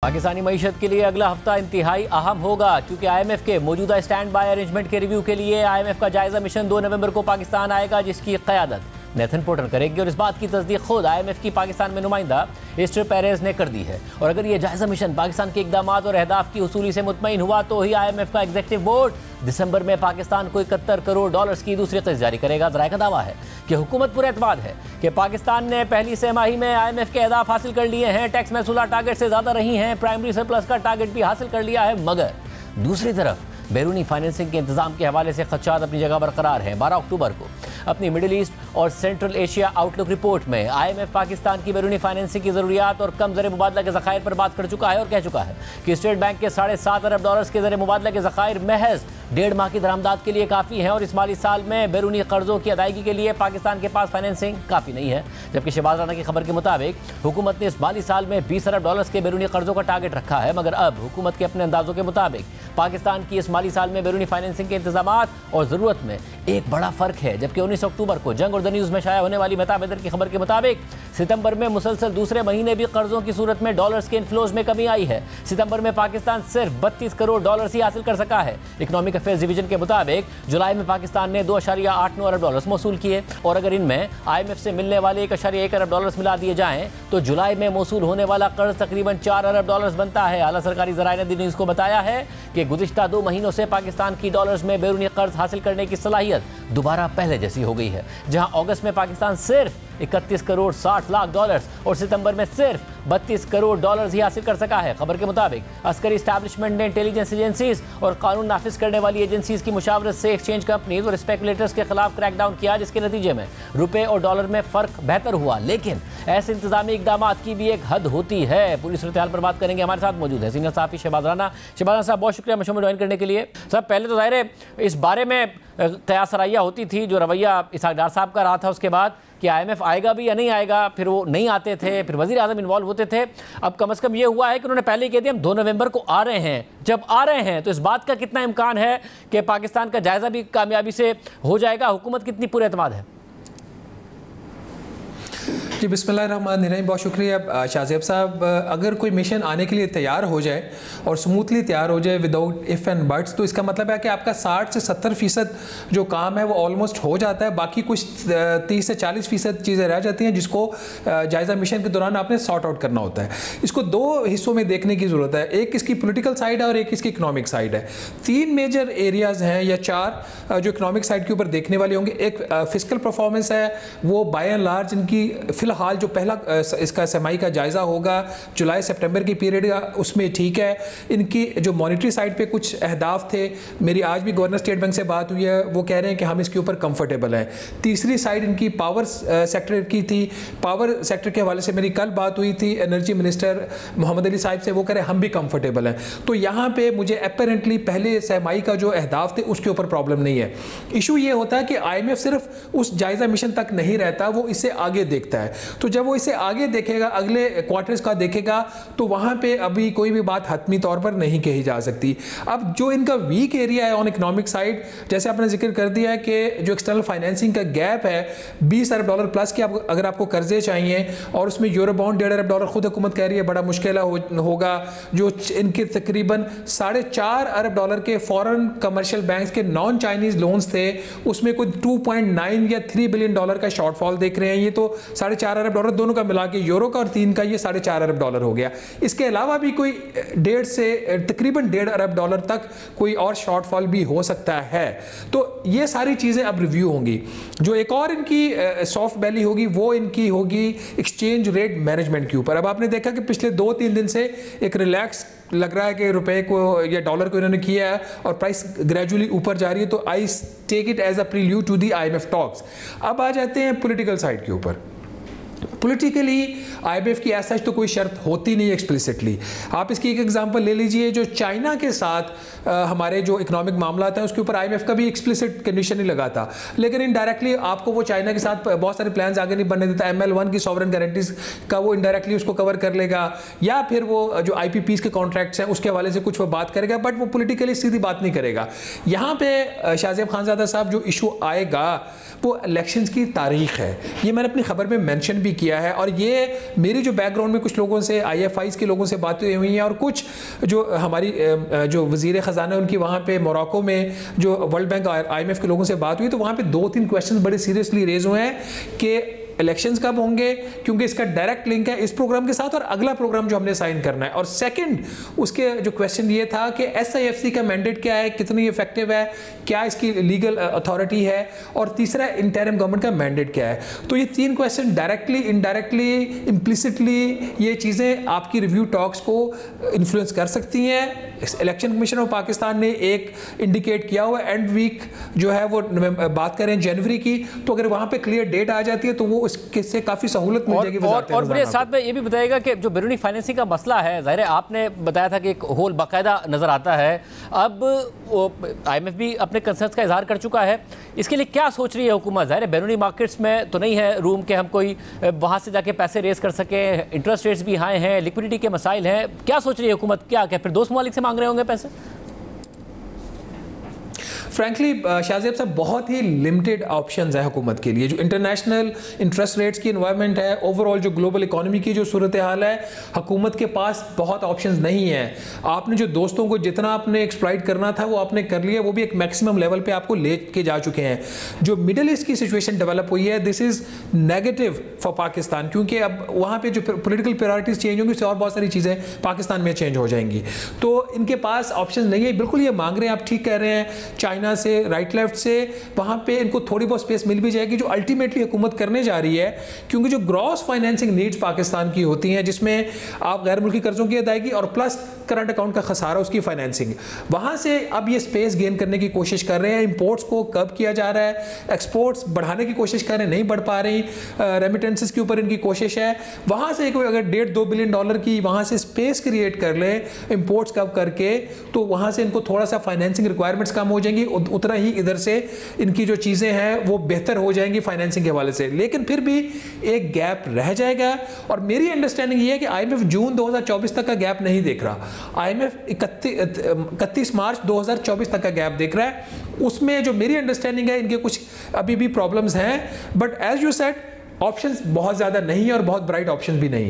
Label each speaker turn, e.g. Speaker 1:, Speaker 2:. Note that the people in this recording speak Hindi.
Speaker 1: पाकिस्तानी मईशत के लिए अगला हफ्ता इंतहाई अहम होगा क्योंकि IMF के मौजूदा स्टैंड बाय अरेंजमेंट के रिव्यू के लिए IMF का जायजा मिशन 2 नवंबर को पाकिस्तान आएगा, जिसकी क़यादत नेथन पोर्टर करेगी और इस बात की तस्दीक खुद IMF की पाकिस्तान में नुमाइंदा एस्टर पेरेज ने कर दी है। और अगर ये जायजा मिशन पाकिस्तान के इकदाम और अहदाफ की उसूली से मुतमईन हुआ तो ही IMF का एग्जीक्यूटिव बोर्ड दिसंबर में पाकिस्तान को 71 करोड़ डॉलर्स की दूसरी किस्त जारी करेगा। ज़राए का दावा है कि हुकूमत पर एतमाद है कि पाकिस्तान ने पहली छमाही में IMF के अहदाफ हासिल कर लिए हैं। टैक्स महसूला टारगेट से ज़्यादा रही हैं, प्राइमरी सरप्लस का टारगेट भी हासिल कर लिया है। मगर दूसरी तरफ बैरूनी फाइनेंसिंग के इंतजाम के हवाले से खदशात अपनी जगह बरकरार हैं। 12 अक्टूबर को अपनी मिडिल ईस्ट और सेंट्रल एशिया आउटलुक रिपोर्ट में IMF पाकिस्तान की बैरूनी फाइनेंसिंग की ज़रूरियात और कम ज़र मुबादला के ज़खायर पर बात कर चुका है और कह चुका है कि स्टेट बैंक के 7.5 अरब डॉलर्स के ज़र मुबादला के ज़खायर महज 1.5 माह की दरामदाद के लिए काफ़ी हैं और इस माली साल में बैरूनी कर्जों की अदायगी के लिए पाकिस्तान के पास फाइनेंसिंग काफ़ी नहीं है। जबकि शहबाज राना की खबर के मुताबिक हुकूमत ने इस माली साल में 20 अरब डॉलर्स के बैरूनी कर्जों का टारगेट रखा है। मगर अब हुकूमत के अपने अंदाजों के मुताबिक पाकिस्तान की इस माली साल में बैरूनी फाइनेंसिंग के इंतजामात और ज़रूरत में एक बड़ा फ़र्क है। जबकि 19 अक्टूबर को जंग और द न्यूज़ में शाया होने वाली मेहताब हैदर की खबर के मुताबिक सितंबर में मुसलसल दूसरे महीने भी कर्जों की सूरत में डॉलर्स के इनफ्लोज में कमी आई है। सितंबर में पाकिस्तान सिर्फ 32 करोड़ डॉलर्स ही हासिल कर सका है। इकोनॉमिक अफेयर्स डिवीजन के मुताबिक जुलाई में पाकिस्तान ने 2.89 अरब डॉलर्स मौसूल किए और अगर इनमें IMF से मिलने वाले 1.1 अरब डॉलर्स मिला दिए जाएं तो जुलाई में मौसूल होने वाला कर्ज तकरीबन 4 अरब डॉलर्स बनता है। आला सरकारी ज़राए ने द न्यूज़ को बताया है कि गुज़िश्ता 2 महीनों से पाकिस्तान की डॉलर्स में बैरूनी कर्ज हासिल करने की सलाहियत दोबारा पहले जैसी हो गई है। जहां अगस्त में पाकिस्तान सिर्फ 31 करोड़ 60 लाख डॉलर्स और सितंबर में सिर्फ 32 करोड़ डॉलर्स ही हासिल कर सका है। खबर के मुताबिक अस्करी इस्टेब्लिशमेंट ने इंटेलिजेंस एजेंसीज और कानून नाफिज करने वाली एजेंसीज की मुशावरत से एक्सचेंज कंपनीज और स्पेकुलेटर्स के खिलाफ क्रैकडाउन किया, जिसके नतीजे में रुपए और डॉलर में फ़र्क बेहतर हुआ। लेकिन ऐसे इंतजामी इकदाम की भी एक हद होती है। पूरी सूरत हाल पर बात करेंगे। हमारे साथ मौजूद है सीनियर सहाफ़ी शहबाज राना। शहबाज राना साहब, बहुत शुक्रिया मशो में ज्वाइन करने के लिए। सब पहले तो ज़ाहिर है इस बारे में कयास सराइयाँ होती थी, जो रवैया इसहाक डार साहब का रहा था उसके बाद कि IMF आएगा भी या नहीं आएगा, फिर वो नहीं आते थे, फिर वज़ीर आज़म इन्वॉल्व होते थे। अब कम से कम ये हुआ है कि उन्होंने पहले ही कह दिया हम 2 नवंबर को आ रहे हैं। जब आ रहे हैं तो इस बात का कितना इम्कान है कि पाकिस्तान का जायज़ा भी कामयाबी से हो जाएगा? हुकूमत कितनी पूरे एतमाद है?
Speaker 2: जी बिस्मिल्लाहिर्रहमानिर्रहीम, बहुत शुक्रिया शाहज़ेब साहब। अगर कोई मिशन आने के लिए तैयार हो जाए और स्मूथली तैयार हो जाए विदाउट इफ़ एंड बट्स, तो इसका मतलब है कि आपका 60 से 70% जो काम है वो ऑलमोस्ट हो जाता है। बाकी कुछ 30 से 40% चीज़ें रह जाती हैं जिसको जायज़ा मिशन के दौरान आपने सॉर्ट आउट करना होता है। इसको 2 हिस्सों में देखने की ज़रूरत है, एक इसकी पोलिटिकल साइड है और एक इसकी इकनॉमिक साइड है। 3 मेजर एरियाज़ हैं या 4 जो इकनॉमिक साइड के ऊपर देखने वाले होंगे। एक फिस्कल परफॉर्मेंस है, वो बाय एंड लार्ज इनकी फिलहाल जो पहला इसका छमाही का जायज़ा होगा जुलाई सितंबर की पीरियड का, उसमें ठीक है। इनकी जो मॉनेटरी साइड पे कुछ अहदाफ थे, मेरी आज भी गवर्नर स्टेट बैंक से बात हुई है, वो कह रहे हैं कि हम इसके ऊपर कंफर्टेबल हैं। तीसरी साइड इनकी पावर सेक्टर की थी। पावर सेक्टर के हवाले से मेरी कल बात हुई थी एनर्जी मिनिस्टर मोहम्मद अली साहब से, वो कह रहे हैं हम भी कंफर्टेबल हैं। तो यहाँ पे मुझे अपेरेंटली पहले छमाही का जो अहदाफ थे उसके ऊपर प्रॉब्लम नहीं है। इशू ये होता है कि IMF सिर्फ उस जायज़ा मिशन तक नहीं रहता, वो इससे आगे देखता है। तो जब वो इसे आगे देखेगा, अगले क्वार्टर्स का देखेगा, तो वहाँ पे अभी कोई भी बात हतमी तौर पर नहीं कही जा सकती। अब जो इनका वीक एरिया है ऑन इकोनॉमिक साइड, जैसे आपने जिक्र कर दिया है कि जो एक्सटर्नल फाइनेंसिंग का गैप है 20 अरब डॉलर प्लस के, अगर आपको कर्जे चाहिए और उसमें यूरो बॉन्ड 1.5 अरब डॉलर खुद हुकूमत कह रही है बड़ा मुश्किल होगा। जो इनके तकरीबन 4.5 अरब डॉलर के फॉरेन कमर्शियल बैंक्स के नॉन चाइनीज लोन्स थे, उसमें कोई 2.9 या 3 बिलियन डॉलर का शॉर्टफॉल देख रहे हैं। ये तो 4.5 अरब डॉलर दोनों का मिला के, यूरो का और 3 का, ये 4.5 अरब डॉलर हो गया। इसके अलावा भी कोई 1.5 से तकरीबन 1.5 अरब डॉलर तक कोई और शॉर्टफॉल भी हो सकता है। तो ये सारी चीज़ें अब रिव्यू होंगी। जो एक और इनकी सॉफ्ट बैली होगी वो इनकी होगी एक्सचेंज रेट मैनेजमेंट के ऊपर। अब आपने देखा कि पिछले 2-3 दिन से एक रिलैक्स लग रहा है कि रुपए को या डॉलर को इन्होंने किया है और प्राइस ग्रेजुअली ऊपर जा रही है। तो I take it as a prelude to the IMF talks. अब आ जाते हैं पॉलिटिकल साइड के ऊपर। पॉलिटिकली IMF की ऐसा तो कोई शर्त होती नहीं एक्सप्लिसिटली। आप इसकी एक एग्जांपल ले लीजिए, जो चाइना के साथ हमारे जो इकोनॉमिक मामला हैं उसके ऊपर IMF का भी एक्सप्लिसिट कंडीशन नहीं लगा था, लेकिन इनडायरेक्टली आपको वो चाइना के साथ बहुत सारे प्लान्स आगे नहीं बनने देता। ML1 की सॉवरेन गारंटीज का वो इनडायरेक्टली उसको कवर कर लेगा, या फिर वो जो IPPs के कॉन्ट्रैक्ट्स हैं उसके हवाले से कुछ वो बात करेगा, बट वो पॉलिटिकली सीधी बात नहीं करेगा। यहाँ पे शाहज़ेब खानज़ादा साहब जो इशू आएगा वो इलेक्शंस की तारीख है। ये मैंने अपनी खबर में मेंशन भी किया किया है। और ये मेरी जो बैकग्राउंड में कुछ लोगों से, IFIs के लोगों से बातें हुई हैं और कुछ जो हमारी जो वज़ीर ख़जाना उनकी वहाँ पे मोरक्को में जो वर्ल्ड बैंक और IMF के लोगों से बात हुई, तो वहाँ पे 2-3 क्वेश्चन बड़े सीरियसली रेज हुए हैं कि इलेक्शंस कब होंगे, क्योंकि इसका डायरेक्ट लिंक है इस प्रोग्राम के साथ और अगला प्रोग्राम जो हमने साइन करना है। और सेकंड उसके जो क्वेश्चन ये था कि SIFC का मैंडेट क्या है, कितनी इफेक्टिव है, क्या इसकी लीगल अथॉरिटी है, और तीसरा इंटरिम गवर्नमेंट का मैंडेट क्या है। तो ये 3 क्वेश्चन डायरेक्टली, इनडायरेक्टली, इम्प्लिसिटली ये चीज़ें आपकी रिव्यू टॉक्स को इन्फ्लुएंस कर सकती हैं। इलेक्शन कमीशन ऑफ पाकिस्तान ने एक इंडिकेट किया हुआ एंड वीक जो है वो बात करें जनवरी की, तो अगर वहाँ पे क्लियर डेट आ जाती है तो वो इससे काफ़ी सहूलत मिल जाएगी।
Speaker 1: और मुझे साथ में ये भी बताइएगा कि जो बैरूनी फाइनेंसिंग का मसला है, ज़ाहिर है आपने बताया था कि एक होल बाकायदा नज़र आता है, अब IMF भी अपने कंसर्न्स का इजहार कर चुका है, इसके लिए क्या सोच रही है हुकूमत? ज़ाहिर है बैरूनी मार्केट्स में तो नहीं है रूम के हम कोई वहाँ से जाके पैसे रेज कर सकें, इंटरेस्ट रेट्स भी हाई हैं, लिक्विडिटी के मसाइल हैं, क्या सोच रही है हुकूमत? क्या फिर दोस्त ममालिक से मांग रहे होंगे पैसे?
Speaker 2: फ्रैंकली शाहज़ेब साहब, बहुत ही लिमिटेड ऑप्शंस है हुकूमत के लिए। जो इंटरनेशनल इंटरेस्ट रेट्स की इन्वायरमेंट है, ओवरऑल जो ग्लोबल इकोनॉमी की जो सूरत हाल है, हुकूमत के पास बहुत ऑप्शंस नहीं है। आपने जो दोस्तों को जितना आपने एक्सप्लॉइट करना था वो आपने कर लिया, वो भी एक मैक्सिमम लेवल पे आपको ले के जा चुके हैं। जो मिडल ईस्ट की सिचुएशन डेवलप हुई है, this is negative for Pakistan, क्योंकि अब वहाँ पर जो पोलिटिकल प्रायोरिटीज़ चेंज होंगी, उससे और बहुत सारी चीज़ें पाकिस्तान में चेंज हो जाएंगी। तो इनके पास ऑप्शन नहीं है। बिल्कुल ये मांग रहे हैं, आप ठीक कह रहे हैं, चाइना से, राइट लेफ्ट से, वहां पे इनको थोड़ी बहुत स्पेस मिल भी जाएगी जो अल्टीमेटली हुकूमत करने जा रही है। क्योंकि जो ग्रॉस फाइनेंसिंग नीड्स पाकिस्तान की होती हैं, जिसमें आप गैर मुल्की कर्जों की अदायगी और प्लस करंट अकाउंट का खसारा, उसकी फाइनेंसिंग, वहां से अब ये स्पेस गेन करने की कोशिश कर रहे हैं। इंपोर्ट्स को कब किया जा रहा है, एक्सपोर्ट्स बढ़ाने की कोशिश कर रहे हैं, नहीं बढ़ पा रही, रेमिटेंसेस के ऊपर इनकी कोशिश है। वहां से अगर $1.5-2 बिलियन की वहां से स्पेस क्रिएट कर ले इंपोर्ट्स कब करके, तो वहां से इनको थोड़ा सा फाइनेंसिंग रिक्वायरमेंट्स कम हो जाएंगी, उतना ही इधर से इनकी जो चीज़ें हैं वो बेहतर हो जाएंगी फाइनेंसिंग के हवाले से। लेकिन फिर भी एक गैप रह जाएगा। और मेरी अंडरस्टैंडिंग ये है कि IMF जून 2024 तक का गैप नहीं देख रहा। IMF 31 मार्च 2024 तक का गैप देख रहा है। उसमें जो मेरी अंडरस्टैंडिंग है, इनके कुछ अभी भी प्रॉब्लम्स हैं, but as you said options बहुत ज़्यादा नहीं है और बहुत ब्राइट ऑप्शंस भी नहीं है।